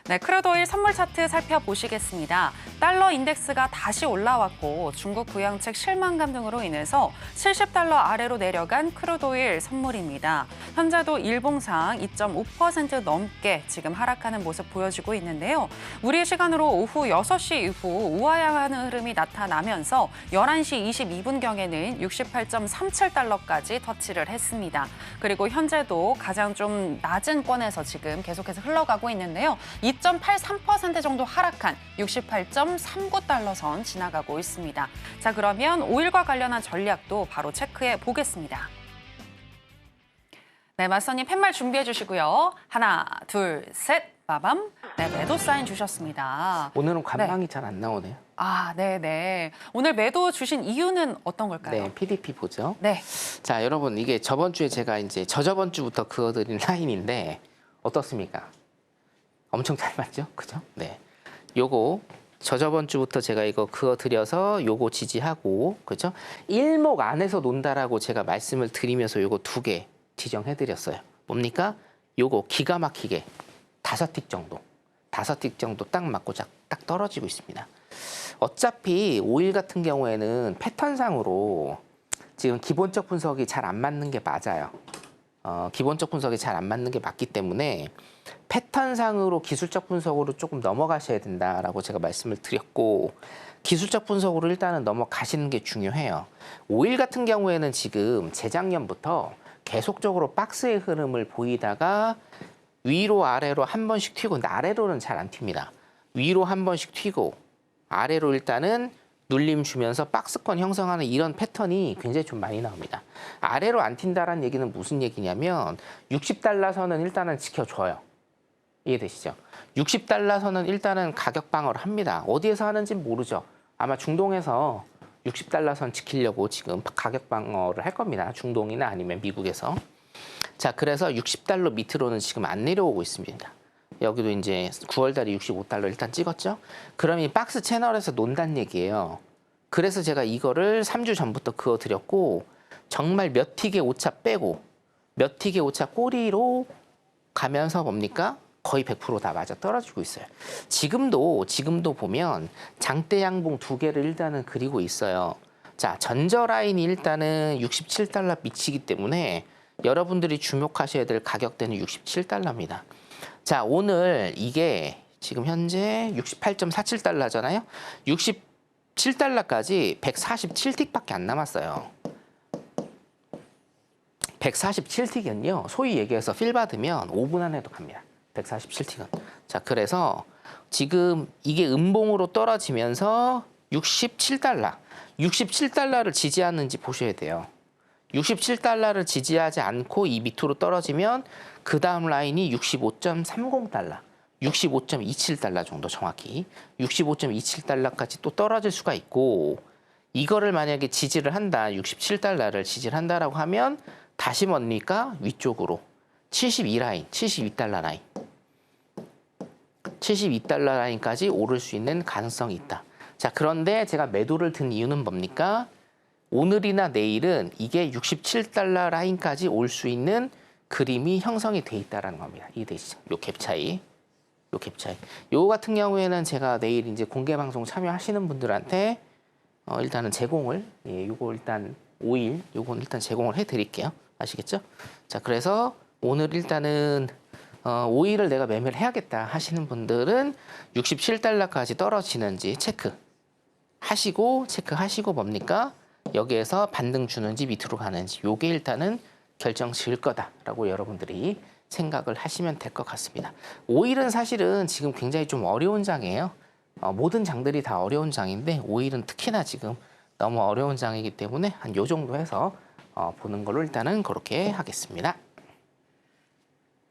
네, 크루드오일 선물 차트 살펴보시겠습니다. 달러 인덱스가 다시 올라왔고 중국 부양책 실망감 등으로 인해서 70달러 아래로 내려간 크루드오일 선물입니다. 현재도 일봉상 2.5% 넘게 지금 하락하는 모습 보여지고 있는데요. 우리 시간으로 오후 6시 이후 우하향하는 흐름이 나타나면서 11시 22분경에는 68.37달러까지 터치를 했습니다. 그리고 현재도 가장 좀 낮은 권에서 지금 계속해서 흘러가고 있는데요. 2.83% 정도 하락한 68.39달러 선 지나가고 있습니다. 자, 그러면 오일과 관련한 전략도 바로 체크해 보겠습니다. 네, 마스터님 팻말 준비해 주시고요. 하나, 둘, 셋, 빠밤. 네, 매도 사인 주셨습니다. 오늘은 관망이 잘 안 나오네요. 아, 네네. 오늘 매도 주신 이유는 어떤 걸까요? 네, PDP 보죠. 네. 자, 여러분 이게 저번 주에 제가 이제 저저번 주부터 그어드린 라인인데 어떻습니까? 엄청 잘 맞죠? 그죠? 네. 요거 저저번 주부터 제가 이거 그어드려서 요거 지지하고 그죠? 일목 안에서 논다라고 제가 말씀을 드리면서 요거 2개 지정해드렸어요. 뭡니까? 요거 기가 막히게 5틱 정도. 5틱 정도 딱 맞고 딱 떨어지고 있습니다. 어차피 오일 같은 경우에는 패턴상으로 지금 기본적 분석이 잘 안 맞는 게 맞아요. 기본적 분석이 잘 안 맞는 게 맞기 때문에 패턴상으로 기술적 분석으로 조금 넘어가셔야 된다라고 제가 말씀을 드렸고 기술적 분석으로 일단은 넘어가시는 게 중요해요. 5일 같은 경우에는 지금 재작년부터 계속적으로 박스의 흐름을 보이다가 위로 아래로 한 번씩 튀고 근데 아래로는 잘 안 튑니다. 위로 한 번씩 튀고 아래로 일단은 눌림 주면서 박스권 형성하는 이런 패턴이 굉장히 좀 많이 나옵니다. 아래로 안 튄다라는 얘기는 무슨 얘기냐면 60달러 선은 일단은 지켜줘요. 이해되시죠? 60달러 선은 일단은 가격 방어를 합니다. 어디에서 하는지 모르죠. 아마 중동에서 60달러 선 지키려고 지금 가격 방어를 할 겁니다. 중동이나 아니면 미국에서. 자, 그래서 60달러 밑으로는 지금 안 내려오고 있습니다. 여기도 이제 9월 달에 65달러 일단 찍었죠. 그럼 이 박스 채널에서 논다는 얘기예요. 그래서 제가 이거를 3주 전부터 그어드렸고 정말 몇 틱의 오차 빼고 몇 틱의 오차 꼬리로 가면서 뭡니까? 거의 100% 다 맞아 떨어지고 있어요. 지금도 보면 장대 양봉 두 개를 일단은 그리고 있어요. 자, 전저 라인이 일단은 67달러 미치기 때문에 여러분들이 주목하셔야 될 가격대는 67달러입니다. 자, 오늘 이게 지금 현재 68.47달러잖아요. 67달러까지 147틱밖에 안 남았어요. 147틱은요. 소위 얘기해서 필 받으면 5분 안에도 갑니다. 147틱은. 자, 그래서 지금 이게 음봉으로 떨어지면서 67달러를 지지하는지 보셔야 돼요. 67달러를 지지하지 않고 이 밑으로 떨어지면 그 다음 라인이 65.30달러, 65.27달러 정도 정확히 65.27달러까지 또 떨어질 수가 있고 이거를 만약에 지지를 한다, 67달러를 지지를 한다라고 하면 다시 뭡니까? 위쪽으로 72라인, 72달러 라인, 72달러 라인까지 오를 수 있는 가능성이 있다. 자, 그런데 제가 매도를 든 이유는 뭡니까? 오늘이나 내일은 이게 67달러 라인까지 올 수 있는 그림이 형성이 돼 있다라는 겁니다. 이해되시죠? 요 갭 차이. 요 갭 차이. 요 같은 경우에는 제가 내일 이제 공개 방송 참여하시는 분들한테 일단은 제공을 요거 일단 5일 요건 일단 제공을 해 드릴게요. 아시겠죠? 자, 그래서 오늘 일단은 5일을 내가 매매를 해야겠다 하시는 분들은 67달러까지 떨어지는지 체크하시고 뭡니까? 여기에서 반등 주는지 밑으로 가는지 요게 일단은 결정 지을 거다라고 여러분들이 생각을 하시면 될 것 같습니다. 5일은 사실은 지금 굉장히 좀 어려운 장이에요. 모든 장들이 다 어려운 장인데 5일은 특히나 지금 너무 어려운 장이기 때문에 한 요 정도 해서 보는 걸로 일단은 그렇게 하겠습니다.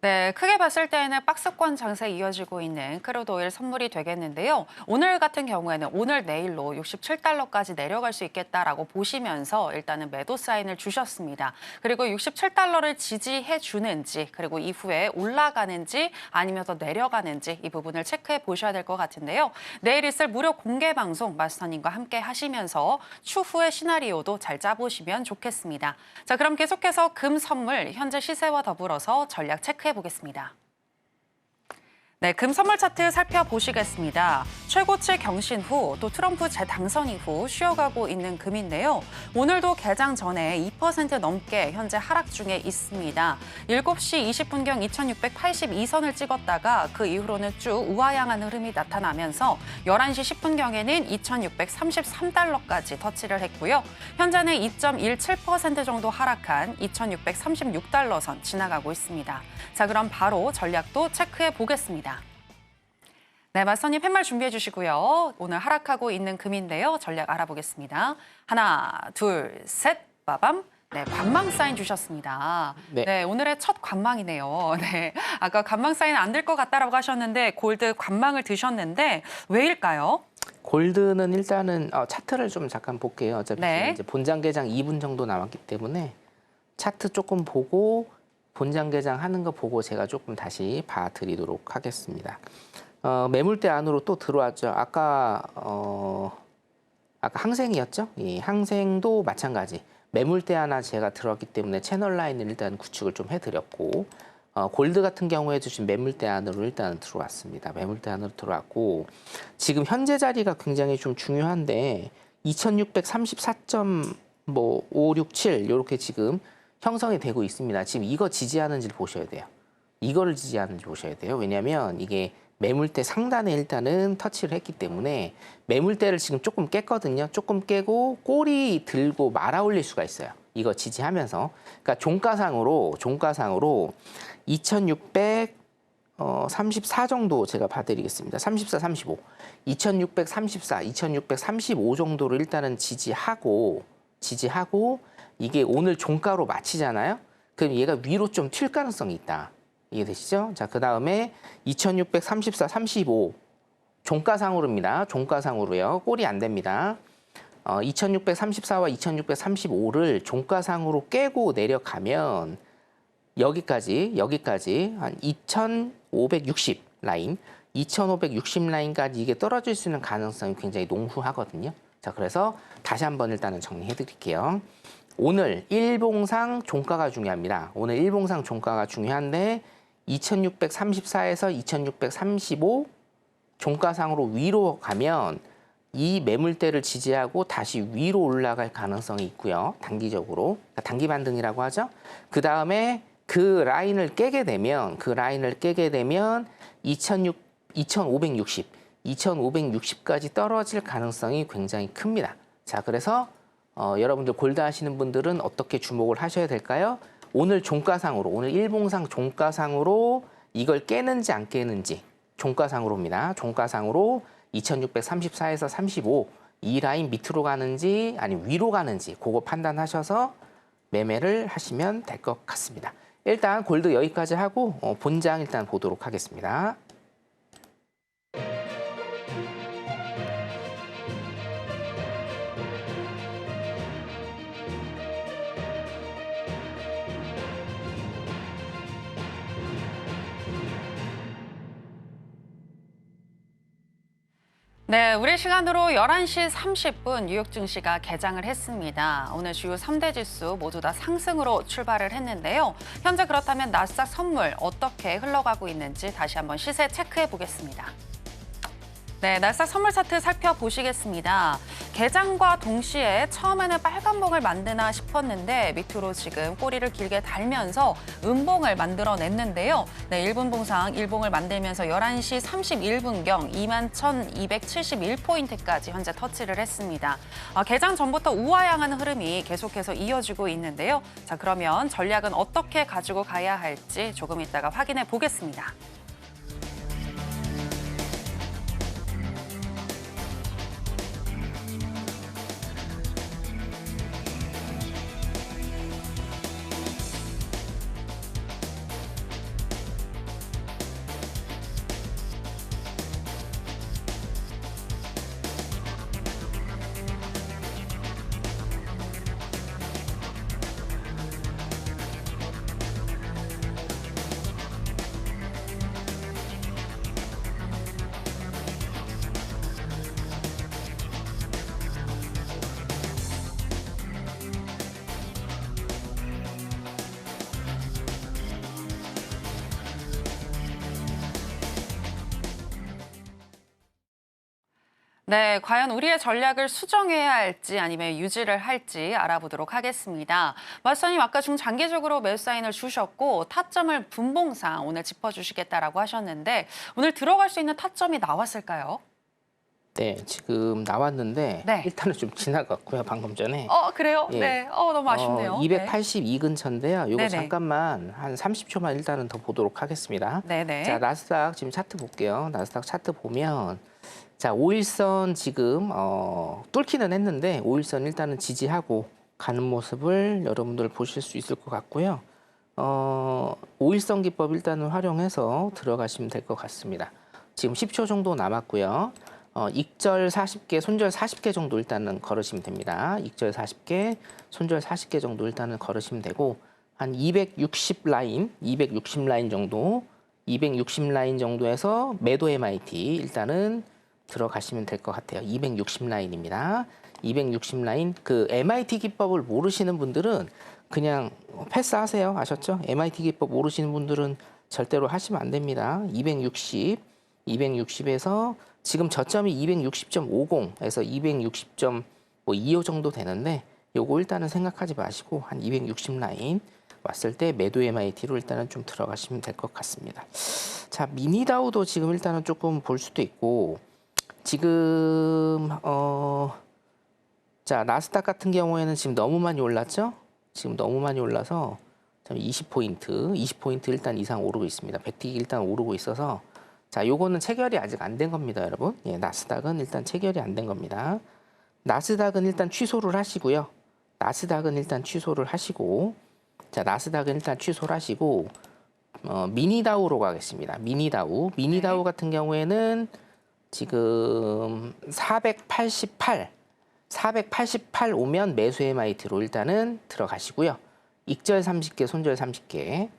네, 크게 봤을 때에는 박스권 장세 이어지고 있는 크루드 오일 선물이 되겠는데요. 오늘 같은 경우에는 오늘 내일로 67달러까지 내려갈 수 있겠다라고 보시면서 일단은 매도 사인을 주셨습니다. 그리고 67달러를 지지해 주는지 그리고 이후에 올라가는지 아니면 더 내려가는지 이 부분을 체크해 보셔야 될 것 같은데요. 내일 있을 무료 공개 방송 마스터님과 함께 하시면서 추후의 시나리오도 잘 짜보시면 좋겠습니다. 자, 그럼 계속해서 금 선물 현재 시세와 더불어서 전략 체크해 보겠습니다. 네, 금 선물 차트 살펴보시겠습니다. 최고치 경신 후 또 트럼프 재당선 이후 쉬어가고 있는 금인데요. 오늘도 개장 전에 2% 넘게 현재 하락 중에 있습니다. 7시 20분경 2682선을 찍었다가 그 이후로는 쭉 우하향한 흐름이 나타나면서 11시 10분경에는 2633달러까지 터치를 했고요. 현재는 2.17% 정도 하락한 2636달러 선 지나가고 있습니다. 자, 그럼 바로 전략도 체크해 보겠습니다. 네, 마스터님 팻말 준비해 주시고요. 오늘 하락하고 있는 금인데요. 전략 알아보겠습니다. 하나, 둘, 셋, 빠밤. 네, 관망 사인 주셨습니다. 네, 오늘의 첫 관망이네요. 네, 아까 관망 사인 안 될 것 같다라고 하셨는데 골드 관망을 드셨는데 왜일까요? 골드는 일단은 차트를 좀 잠깐 볼게요. 어차피 이제 본장 개장 2분 정도 남았기 때문에 차트 조금 보고 본장 개장 하는 거 보고 제가 조금 다시 봐드리도록 하겠습니다. 매물대 안으로 또 들어왔죠. 아까 항생이었죠. 이 항생도 마찬가지. 매물대 하나 제가 들어왔기 때문에 채널 라인을 일단 구축을 좀 해드렸고 골드 같은 경우에도 지금 매물대 안으로 일단 들어왔습니다. 매물대 안으로 들어왔고 지금 현재 자리가 굉장히 좀 중요한데 2634.567 이렇게 지금 형성이 되고 있습니다. 지금 이거 지지하는지를 보셔야 돼요. 이거를 지지하는지 보셔야 돼요. 왜냐하면 이게 매물대 상단에 일단은 터치를 했기 때문에 매물대를 지금 조금 깼거든요. 조금 깨고 꼬리 들고 말아 올릴 수가 있어요. 이거 지지하면서. 그러니까 종가상으로 2634 정도 제가 봐드리겠습니다. 34, 35. 2634, 2635 정도를 일단은 지지하고 이게 오늘 종가로 마치잖아요. 그럼 얘가 위로 좀 튈 가능성이 있다. 이해되시죠? 자, 그 다음에 2634, 35 종가상으로입니다. 종가상으로요. 꼴이 안 됩니다. 2634와 2635를 종가상으로 깨고 내려가면 여기까지 한 2560 라인, 2560 라인까지 이게 떨어질 수 있는 가능성이 굉장히 농후하거든요. 자, 그래서 다시 한번 일단은 정리해 드릴게요. 오늘 일봉상 종가가 중요합니다. 오늘 일봉상 종가가 중요한데 2634에서 2635 종가상으로 위로 가면 이 매물대를 지지하고 다시 위로 올라갈 가능성이 있고요. 단기적으로. 그러니까 단기 반등이라고 하죠. 그 다음에 그 라인을 깨게 되면 2560까지 떨어질 가능성이 굉장히 큽니다. 자, 그래서 여러분들 골드 하시는 분들은 어떻게 주목을 하셔야 될까요? 오늘 종가상으로, 오늘 일봉상 종가상으로 이걸 깨는지 안 깨는지 종가상으로입니다. 종가상으로 2634에서 35 이 라인 밑으로 가는지 아니면 위로 가는지 그거 판단하셔서 매매를 하시면 될 것 같습니다. 일단 골드 여기까지 하고 본장 일단 보도록 하겠습니다. 네, 우리 시간으로 11시 30분 뉴욕 증시가 개장을 했습니다. 오늘 주요 3대 지수 모두 다 상승으로 출발을 했는데요. 현재 그렇다면 나스닥 선물 어떻게 흘러가고 있는지 다시 한번 시세 체크해 보겠습니다. 네, 나스닥 선물 차트 살펴보시겠습니다. 개장과 동시에 처음에는 빨간봉을 만드나 싶었는데 밑으로 지금 꼬리를 길게 달면서 음봉을 만들어냈는데요. 네, 1분 봉상 1봉을 만들면서 11시 31분경 21,271포인트까지 현재 터치를 했습니다. 개장 전부터 우하향하는 흐름이 계속해서 이어지고 있는데요. 자, 그러면 전략은 어떻게 가지고 가야 할지 조금 이따가 확인해 보겠습니다. 네, 과연 우리의 전략을 수정해야 할지 아니면 유지를 할지 알아보도록 하겠습니다. 마스터님 아까 중장기적으로 매수 사인을 주셨고 타점을 분봉상 오늘 짚어주시겠다라고 하셨는데 오늘 들어갈 수 있는 타점이 나왔을까요? 네, 지금 나왔는데 네. 일단은 좀 지나갔고요. 방금 전에. 그래요? 예. 네. 너무 아쉽네요. 282 근처인데요. 이거 네네. 잠깐만 한 30초만 일단은 더 보도록 하겠습니다. 네네. 자, 나스닥 지금 차트 볼게요. 나스닥 차트 보면 자, 5일선 지금 뚫기는 했는데 5일선 일단은 지지하고 가는 모습을 여러분들 보실 수 있을 것 같고요. 5일선 기법 일단은 활용해서 들어가시면 될 것 같습니다. 지금 10초 정도 남았고요. 익절 40개, 손절 40개 정도 일단은 걸으시면 됩니다. 익절 40개, 손절 40개 정도 일단은 걸으시면 되고 한 260 라인 정도, 260 라인 정도에서 매도 MIT 일단은 들어가시면 될 것 같아요. 260 라인입니다. 260 라인 그 MIT 기법을 모르시는 분들은 그냥 패스하세요. 아셨죠? MIT 기법 모르시는 분들은 절대로 하시면 안 됩니다. 260에서 지금 저점이 260.50에서 260.25 정도 되는데 요거 일단은 생각하지 마시고 한 260 라인 왔을 때 매도 MIT로 일단은 좀 들어가시면 될 것 같습니다. 자, 미니다우도 지금 일단은 조금 볼 수도 있고 지금 자, 나스닥 같은 경우에는 지금 너무 많이 올랐죠? 지금 너무 많이 올라서 20포인트 일단 이상 오르고 있습니다. 100틱이 일단 오르고 있어서 자, 요거는 체결이 아직 안 된 겁니다, 여러분. 예, 나스닥은 일단 체결이 안 된 겁니다. 나스닥은 일단 취소를 하시고요. 나스닥은 일단 취소를 하시고 자, 나스닥은 일단 취소를 하시고 미니다우로 가겠습니다. 미니다우 같은 경우에는 지금 488 오면 매수 MIT로 일단은 들어가시고요. 익절 30개, 손절 30개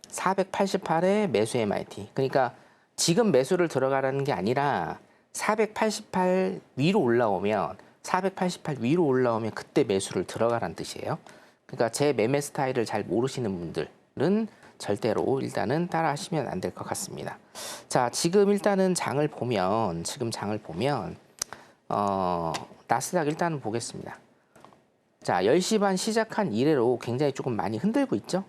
488에 매수 MIT. 그러니까 지금 매수를 들어가라는 게 아니라 488 위로 올라오면 그때 매수를 들어가라는 뜻이에요. 그러니까 제 매매 스타일을 잘 모르시는 분들은 절대로 일단은 따라 하시면 안 될 것 같습니다. 자, 지금 일단은 장을 보면 나스닥 일단은 보겠습니다. 자, 10시 반 시작한 이래로 굉장히 조금 많이 흔들고 있죠.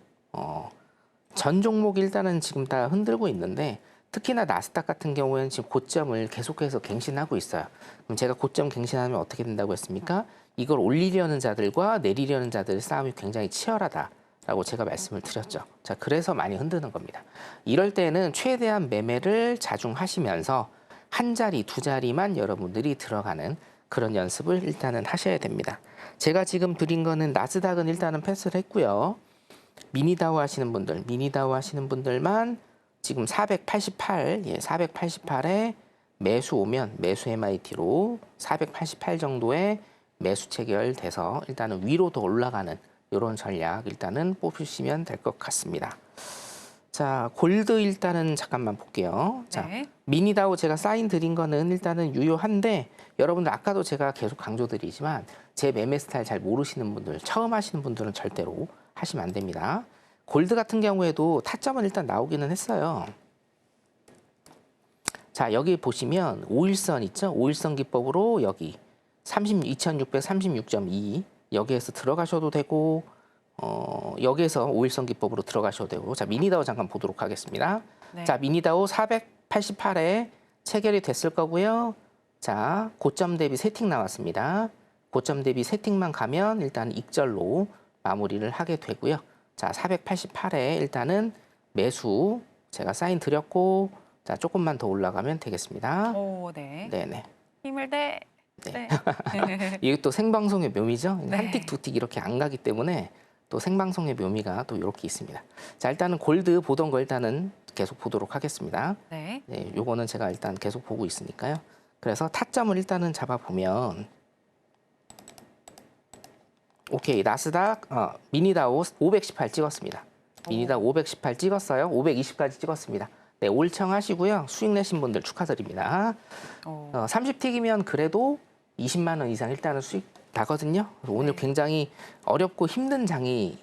전 종목 일단은 지금 다 흔들고 있는데 특히나 나스닥 같은 경우에는 지금 고점을 계속해서 갱신하고 있어요. 그럼 제가 고점 갱신하면 어떻게 된다고 했습니까? 이걸 올리려는 자들과 내리려는 자들의 싸움이 굉장히 치열하다라고 제가 말씀을 드렸죠. 자, 그래서 많이 흔드는 겁니다. 이럴 때는 최대한 매매를 자중하시면서 한 자리, 두 자리만 여러분들이 들어가는 그런 연습을 일단은 하셔야 됩니다. 제가 지금 드린 거는 나스닥은 일단은 패스를 했고요. 미니다우 하시는 분들만 지금 488에 매수 오면 매수 MIT로 488 정도의 매수 체결돼서 일단은 위로 더 올라가는 이런 전략 일단은 뽑으시면 될 것 같습니다. 자, 골드 일단은 잠깐만 볼게요. 자, 네. 미니다우 제가 사인 드린 거는 일단은 유효한데 여러분들 아까도 제가 계속 강조드리지만 제 매매 스타일 잘 모르시는 분들, 처음 하시는 분들은 절대로 하시면 안 됩니다. 골드 같은 경우에도 타점은 일단 나오기는 했어요. 자, 여기 보시면 5일선 있죠? 5일선 기법으로 여기 2636.2 여기에서 들어가셔도 되고 여기에서 5일선 기법으로 들어가셔도 되고 자, 미니다우 잠깐 보도록 하겠습니다. 네. 자, 미니다우 488에 체결이 됐을 거고요. 자, 고점 대비 세팅 나왔습니다. 고점 대비 세팅만 가면 일단 익절로 마무리를 하게 되고요. 자, 488에 일단은 매수 제가 사인 드렸고 자, 조금만 더 올라가면 되겠습니다. 오, 네. 네네. 힘을 내. 네. 네. 이게 또 생방송의 묘미죠. 네. 한 틱, 두 틱 이렇게 안 가기 때문에 또 생방송의 묘미가 또 이렇게 있습니다. 자, 일단은 골드 보던 거 일단은 계속 보도록 하겠습니다. 네. 네, 요거는 제가 일단 계속 보고 있으니까요. 그래서 타점을 일단은 잡아보면 오케이, 나스닥 미니다우 518 찍었습니다. 미니다우 518 찍었어요. 520까지 찍었습니다. 네, 올청하시고요. 수익 내신 분들 축하드립니다. 30틱이면 그래도 20만 원 이상 일단은 수익 나거든요. 그래서 오늘 굉장히 어렵고 힘든 장이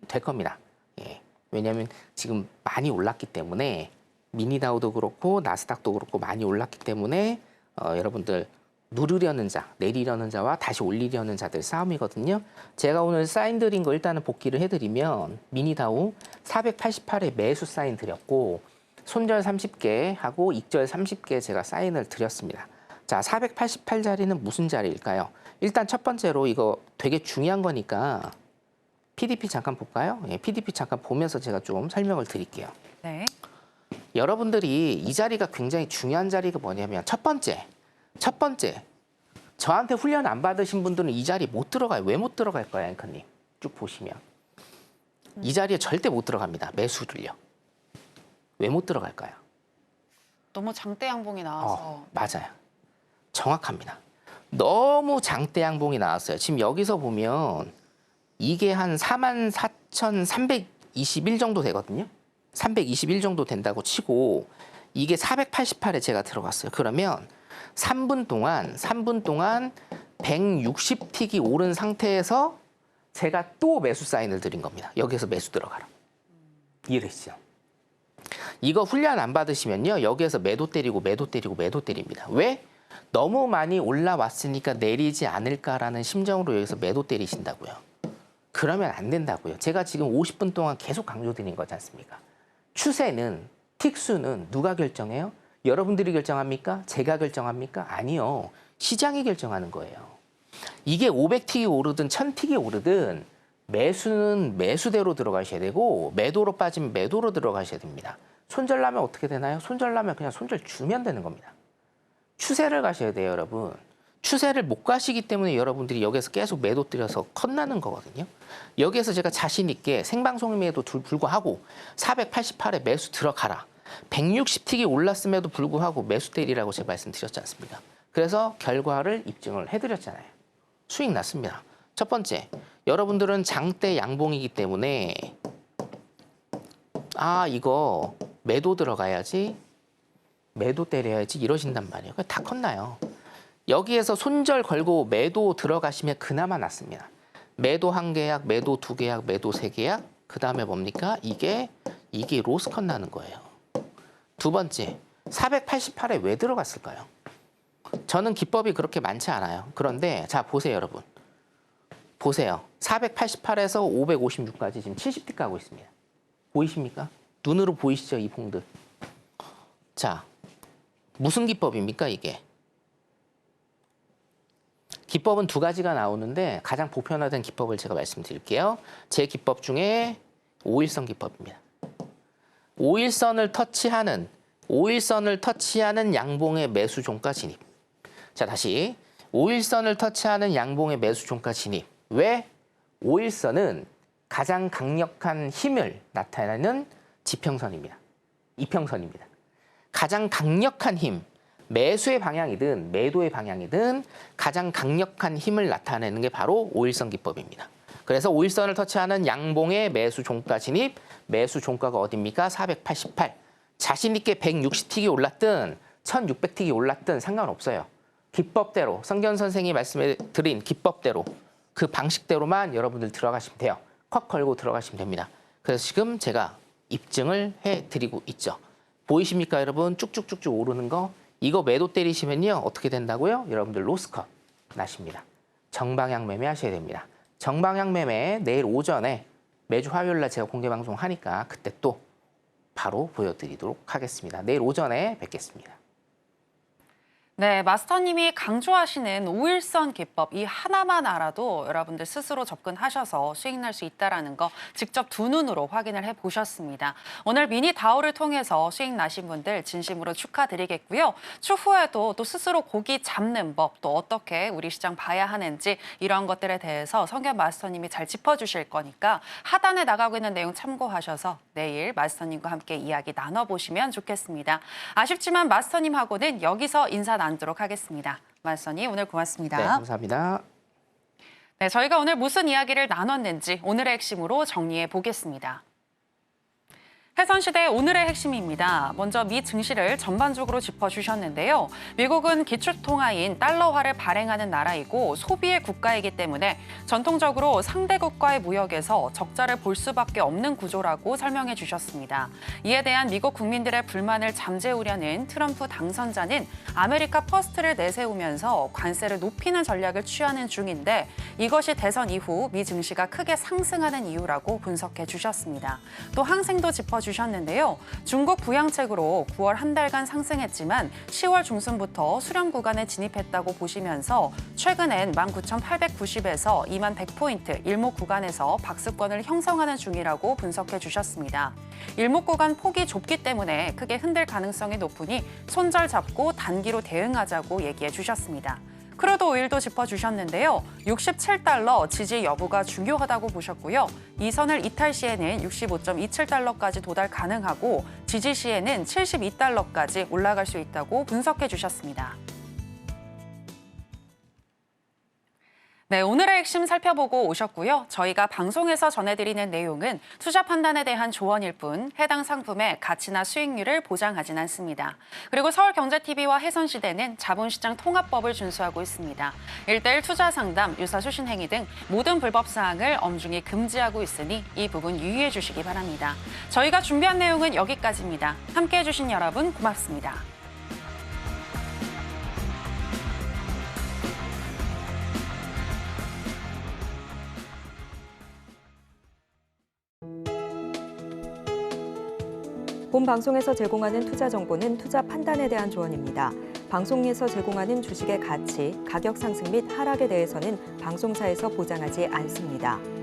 될 겁니다. 예, 왜냐하면 지금 많이 올랐기 때문에 미니다우도 그렇고 나스닥도 그렇고 많이 올랐기 때문에 여러분들 누르려는 자, 내리려는 자와 다시 올리려는 자들 싸움이거든요. 제가 오늘 사인 드린 거 일단은 복기를 해드리면 미니다우 488에 매수 사인 드렸고 손절 30개 하고 익절 30개 제가 사인을 드렸습니다. 자, 488자리는 무슨 자리일까요? 일단 첫 번째로 이거 되게 중요한 거니까 PDP 잠깐 볼까요? 예, PDP 잠깐 보면서 제가 좀 설명을 드릴게요. 네. 여러분들이 이 자리가 굉장히 중요한 자리가 뭐냐면 첫 번째 저한테 훈련 안 받으신 분들은 이 자리 못 들어가요. 왜 못 들어갈 거예요, 앵커님? 쭉 보시면 이 자리에 절대 못 들어갑니다. 매수를요. 왜 못 들어갈까요? 너무 장대 양봉이 나와서. 맞아요. 정확합니다. 너무 장대 양봉이 나왔어요. 지금 여기서 보면 이게 한 44,321 정도 되거든요. 321 정도 된다고 치고 이게 488에 제가 들어갔어요. 그러면 3분 동안 160틱이 오른 상태에서 제가 또 매수 사인을 드린 겁니다. 여기서 매수 들어가라. 이해되시죠? 이거 훈련 안 받으시면요. 여기에서 매도 때리고 매도 때리고 매도 때립니다. 왜? 너무 많이 올라왔으니까 내리지 않을까라는 심정으로 여기서 매도 때리신다고요. 그러면 안 된다고요. 제가 지금 50분 동안 계속 강조드린 거지 않습니까? 추세는, 틱수는 누가 결정해요? 여러분들이 결정합니까? 제가 결정합니까? 아니요. 시장이 결정하는 거예요. 이게 500틱이 오르든 1000틱이 오르든 매수는 매수대로 들어가셔야 되고 매도로 빠지면 매도로 들어가셔야 됩니다. 손절나면 어떻게 되나요? 손절나면 그냥 손절 주면 되는 겁니다. 추세를 가셔야 돼요, 여러분. 추세를 못 가시기 때문에 여러분들이 여기서 계속 매도 때려서 컷나는 거거든요. 여기에서 제가 자신 있게 생방송임에도 불구하고 488에 매수 들어가라. 160틱이 올랐음에도 불구하고 매수 때리라고 제가 말씀드렸지 않습니까? 그래서 결과를 입증을 해드렸잖아요. 수익 났습니다. 첫 번째, 여러분들은 장대 양봉이기 때문에 이거 매도 들어가야지, 매도 때려야지 이러신단 말이에요. 다 컸나요? 여기에서 손절 걸고 매도 들어가시면 그나마 낫습니다. 매도 1계약, 매도 2계약, 매도 3계약, 그 다음에 뭡니까? 이게 로스컷 나는 거예요. 두 번째, 488에 왜 들어갔을까요? 저는 기법이 그렇게 많지 않아요. 그런데 자 보세요, 여러분. 보세요. 488에서 556까지 지금 70틱 가고 있습니다. 보이십니까? 눈으로 보이시죠, 이 봉들? 자, 무슨 기법입니까, 이게? 기법은 두 가지가 나오는데 가장 보편화된 기법을 제가 말씀드릴게요. 제 기법 중에 5일선 기법입니다. 5일선을 터치하는 양봉의 매수 종가 진입. 자, 다시 5일선을 터치하는 양봉의 매수 종가 진입. 왜? 5일선은 가장 강력한 힘을 나타내는 지평선입니다. 이평선입니다. 가장 강력한 힘, 매수의 방향이든 매도의 방향이든 가장 강력한 힘을 나타내는 게 바로 5일선 기법입니다. 그래서 5일선을 터치하는 양봉의 매수 종가 진입, 매수 종가가 어디입니까? 488. 자신 있게 160틱이 올랐든 1600틱이 올랐든 상관없어요. 기법대로, 성견 선생님이 말씀해 드린 기법대로, 그 방식대로만 여러분들 들어가시면 돼요. 컷 걸고 들어가시면 됩니다. 그래서 지금 제가 입증을 해드리고 있죠. 보이십니까, 여러분? 쭉쭉쭉쭉 오르는 거. 이거 매도 때리시면요. 어떻게 된다고요? 여러분들 로스컷 나십니다. 정방향 매매 하셔야 됩니다. 정방향 매매 내일 오전에 매주 화요일 날 제가 공개 방송 하니까 그때 또 바로 보여드리도록 하겠습니다. 내일 오전에 뵙겠습니다. 네, 마스터님이 강조하시는 5일선 기법 이 하나만 알아도 여러분들 스스로 접근하셔서 수익 날 수 있다는 거 직접 두 눈으로 확인을 해보셨습니다. 오늘 미니 다오를 통해서 수익 나신 분들 진심으로 축하드리겠고요. 추후에도 또 스스로 고기 잡는 법, 또 어떻게 우리 시장 봐야 하는지 이런 것들에 대해서 성견 마스터님이 잘 짚어주실 거니까 하단에 나가고 있는 내용 참고하셔서 내일 마스터님과 함께 이야기 나눠보시면 좋겠습니다. 아쉽지만 마스터님하고는 여기서 인사 나누도록 하겠습니다. 마스터님 오늘 고맙습니다. 네, 감사합니다. 네, 저희가 오늘 무슨 이야기를 나눴는지 오늘의 핵심으로 정리해 보겠습니다. 해선시대 오늘의 핵심입니다. 먼저 미 증시를 전반적으로 짚어주셨는데요. 미국은 기축통화인 달러화를 발행하는 나라이고 소비의 국가이기 때문에 전통적으로 상대국과의 무역에서 적자를 볼 수밖에 없는 구조라고 설명해 주셨습니다. 이에 대한 미국 국민들의 불만을 잠재우려는 트럼프 당선자는 아메리카 퍼스트를 내세우면서 관세를 높이는 전략을 취하는 중인데 이것이 대선 이후 미 증시가 크게 상승하는 이유라고 분석해 주셨습니다. 또 항생도 짚어주셨는데요. 중국 부양책으로 9월 한 달간 상승했지만 10월 중순부터 수렴 구간에 진입했다고 보시면서 최근엔 19,890에서 21,100포인트 일목 구간에서 박스권을 형성하는 중이라고 분석해 주셨습니다. 일목 구간 폭이 좁기 때문에 크게 흔들 가능성이 높으니 손절 잡고 단기로 대응하자고 얘기해 주셨습니다. 크루드 오일도 짚어주셨는데요. 67달러 지지 여부가 중요하다고 보셨고요. 이 선을 이탈 시에는 65.27달러까지 도달 가능하고 지지 시에는 72달러까지 올라갈 수 있다고 분석해 주셨습니다. 네, 오늘의 핵심 살펴보고 오셨고요. 저희가 방송에서 전해드리는 내용은 투자 판단에 대한 조언일 뿐 해당 상품의 가치나 수익률을 보장하진 않습니다. 그리고 서울경제TV와 해선시대는 자본시장 통합법을 준수하고 있습니다. 1:1 투자 상담, 유사수신 행위 등 모든 불법 사항을 엄중히 금지하고 있으니 이 부분 유의해 주시기 바랍니다. 저희가 준비한 내용은 여기까지입니다. 함께해 주신 여러분 고맙습니다. 본 방송에서 제공하는 투자 정보는 투자 판단에 대한 조언입니다. 방송에서 제공하는 주식의 가치, 가격 상승 및 하락에 대해서는 방송사에서 보장하지 않습니다.